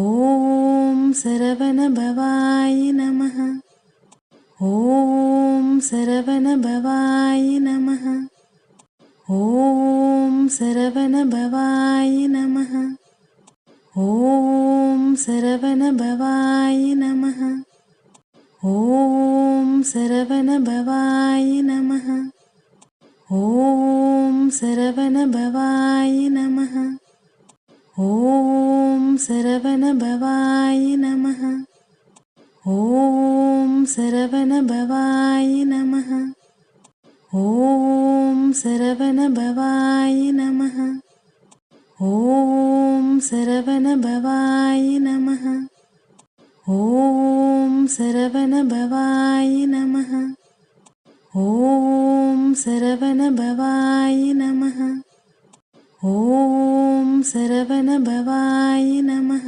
ॐ सरवणभवाय नमः। ॐ सरवणभवाय नमः। ॐ सरवणभवाय नमः। ॐ सरवणभवाय नमः। ॐ सरवणभवाय नमः। ॐ सरवणभवाय नमः। ॐ सरवणभवाय नमः। ॐ सरवणभवाय नमः। ॐ सरवणभवाय नमः। ॐ सरवणभवाय नमः। ॐ सरवणभवाय नमः। ॐ सरवणभवाय नमः। ॐ सरवणभवाय नमः।